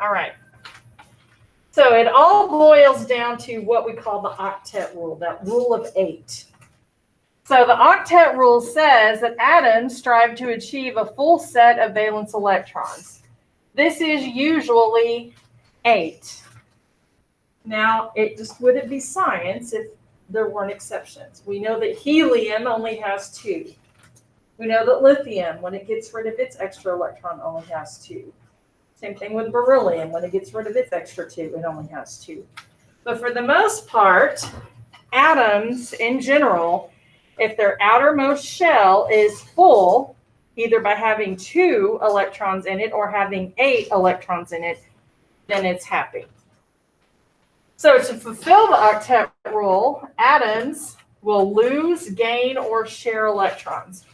All right. So it all boils down to what we call the octet rule, that rule of 8. So the octet rule says that atoms strive to achieve a full set of valence electrons. This is usually 8. Now, it just wouldn't be science if there weren't exceptions. We know that helium only has 2. We know that lithium, when it gets rid of its extra electron, only has 2. Same thing with beryllium. When it gets rid of its extra 2, it only has 2. But for the most part, atoms in general, if their outermost shell is full, either by having 2 electrons in it or having 8 electrons in it, then it's happy. So to fulfill the octet rule, atoms will lose, gain, or share electrons.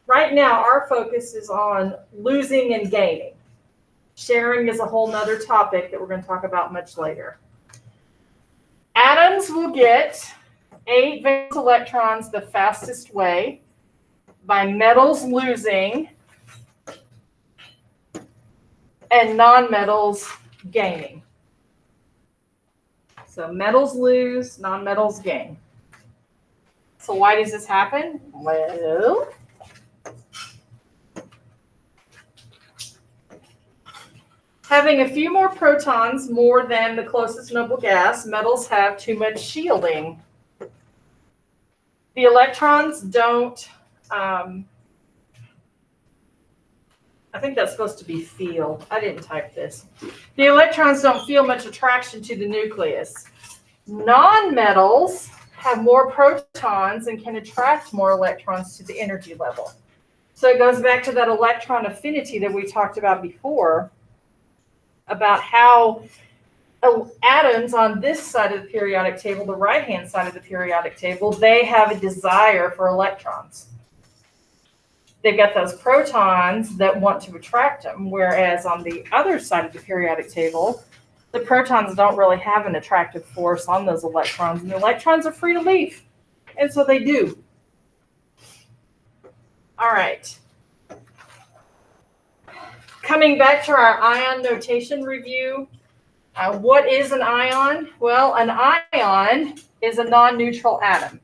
Right now, our focus is on losing and gaining. Sharing is a whole nother topic that we're going to talk about much later. Atoms will get 8 valence electrons the fastest way by metals losing and nonmetals gaining. So metals lose, nonmetals gain. So why does this happen? Well, having a few more protons more than the closest noble gas, metals have too much shielding. The electrons don't, I think that's supposed to be feel. I didn't type this. The electrons don't feel much attraction to the nucleus. Nonmetals have more protons and can attract more electrons to the energy level. So it goes back to that electron affinity that we talked about before, about how atoms on this side of the periodic table, the right-hand side of the periodic table, they have a desire for electrons. They've got those protons that want to attract them, whereas on the other side of the periodic table, the protons don't really have an attractive force on those electrons, and the electrons are free to leave, and so they do. All right. Coming back to our ion notation review, what is an ion? Well, an ion is a non-neutral atom.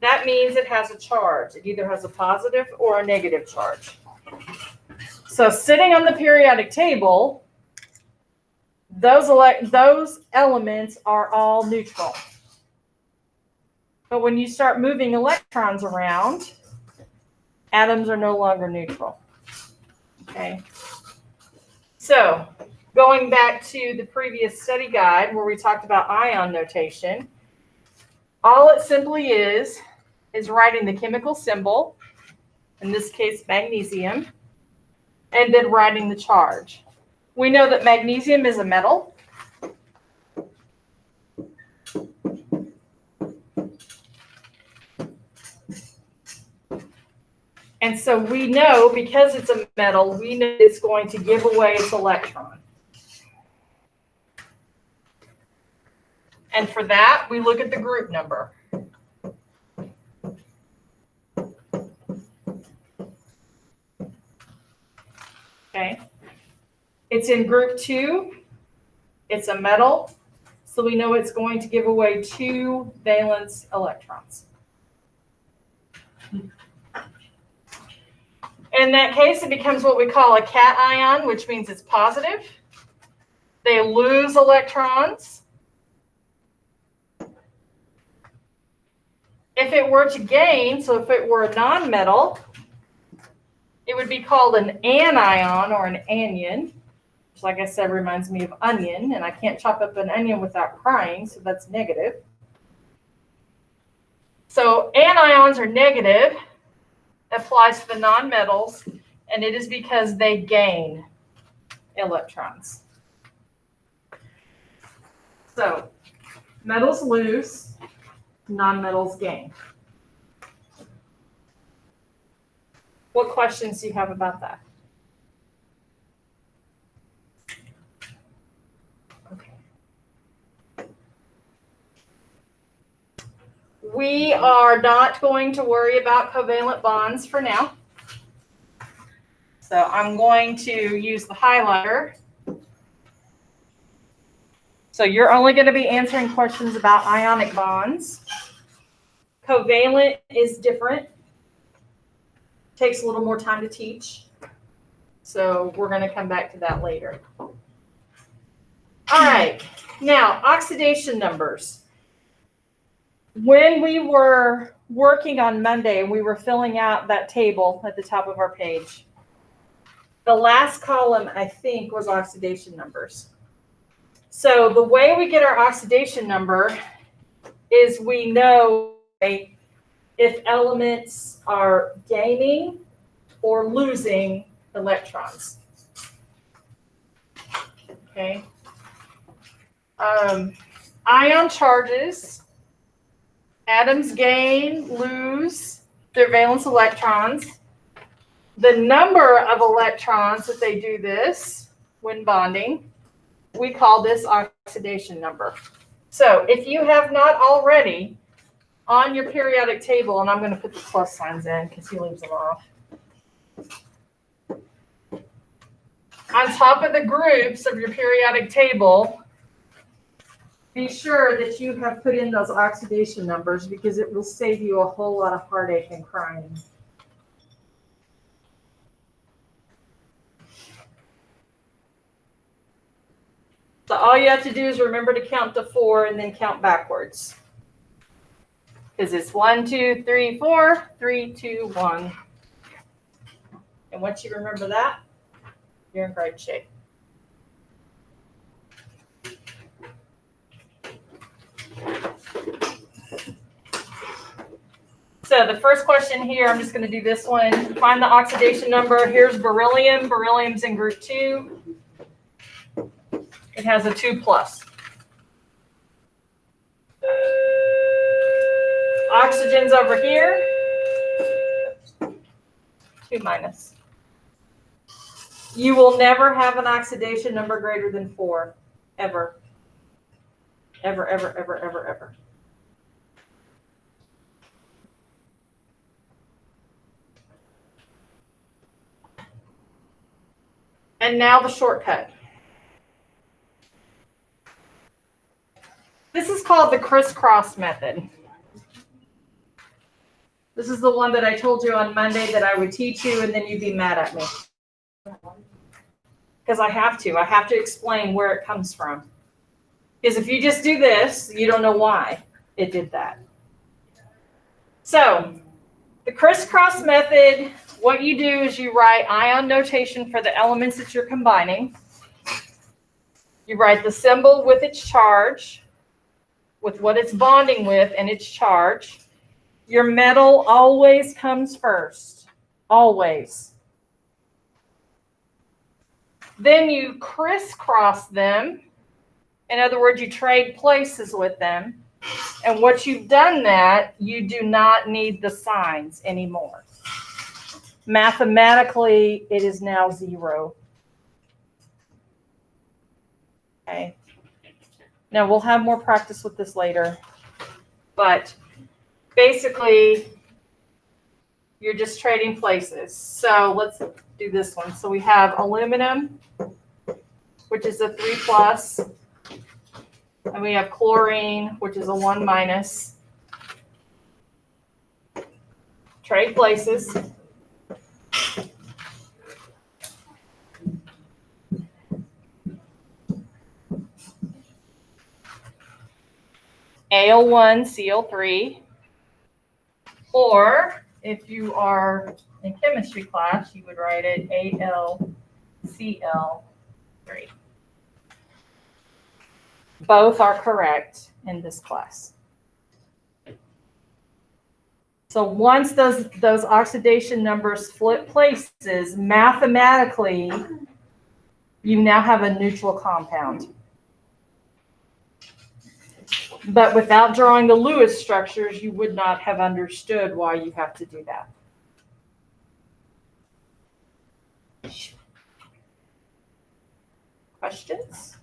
That means it has a charge. It either has a positive or a negative charge. So sitting on the periodic table, those elements are all neutral. But when you start moving electrons around, atoms are no longer neutral. Okay. So going back to the previous study guide where we talked about ion notation, all it simply is writing the chemical symbol, in this case magnesium, and then writing the charge. We know that magnesium is a metal. And so we know, because it's a metal, we know it's going to give away its electron. And for that, we look at the group number. Okay. It's in group 2. It's a metal. So we know it's going to give away 2 valence electrons. In that case, it becomes what we call a cation, which means it's positive. They lose electrons. If it were to gain, so if it were a nonmetal, it would be called an anion or an anion, which, like I said, reminds me of onion, and I can't chop up an onion without crying, so that's negative. So anions are negative, applies to the nonmetals, and it is because they gain electrons. So metals lose, nonmetals gain. What questions do you have about that? Okay. We are not going to worry about covalent bonds for now. So I'm going to use the highlighter So you're only going to be answering questions about ionic bonds. Covalent is different. Takes a little more time to teach. So we're going to come back to that later. All right. Now, oxidation numbers. When we were working on Monday and we were filling out that table at the top of our page, the last column, I think, was oxidation numbers. So the way we get our oxidation number is we know if elements are gaining or losing electrons. Okay. Ion charges, atoms gain, lose their valence electrons. The number of electrons that they do this when bonding, we call this oxidation number. So if you have not already on your periodic table, and I'm going to put the plus signs in because he leaves them off. On top of the groups of your periodic table, be sure that you have put in those oxidation numbers because it will save you a whole lot of heartache and crying. So all you have to do is remember to count to 4 and then count backwards. Because it's 1, 2, 3, 4, 3, 2, 1. And once you remember that, you're in great shape. So the first question here, I'm just going to do this one. Find the oxidation number. Here's beryllium. Beryllium's in group 2. It has a 2+. Oxygen's over here. 2-. You will never have an oxidation number greater than 4. Ever. Ever, ever, ever, ever, ever. And now the shortcut. This is called the crisscross method. This is the one that I told you on Monday that I would teach you, and then you'd be mad at me. Because I have to explain where it comes from. Because if you just do this, you don't know why it did that. So the crisscross method, what you do is you write ion notation for the elements that you're combining. You write the symbol with its charge, with what it's bonding with and its charge. Your metal always comes first, always. Then you crisscross them. In other words, you trade places with them. And once you've done that, you do not need the signs anymore. Mathematically, it is now 0. Okay. Now, we'll have more practice with this later. But basically, you're just trading places. So let's do this one. So we have aluminum, which is a 3+. And we have chlorine, which is a 1-. Trade places. Al1, Cl3. Or if you are in chemistry class, you would write it AlCl3. Both are correct in this class. So once those oxidation numbers flip places, mathematically, you now have a neutral compound. But without drawing the Lewis structures, you would not have understood why you have to do that. Questions?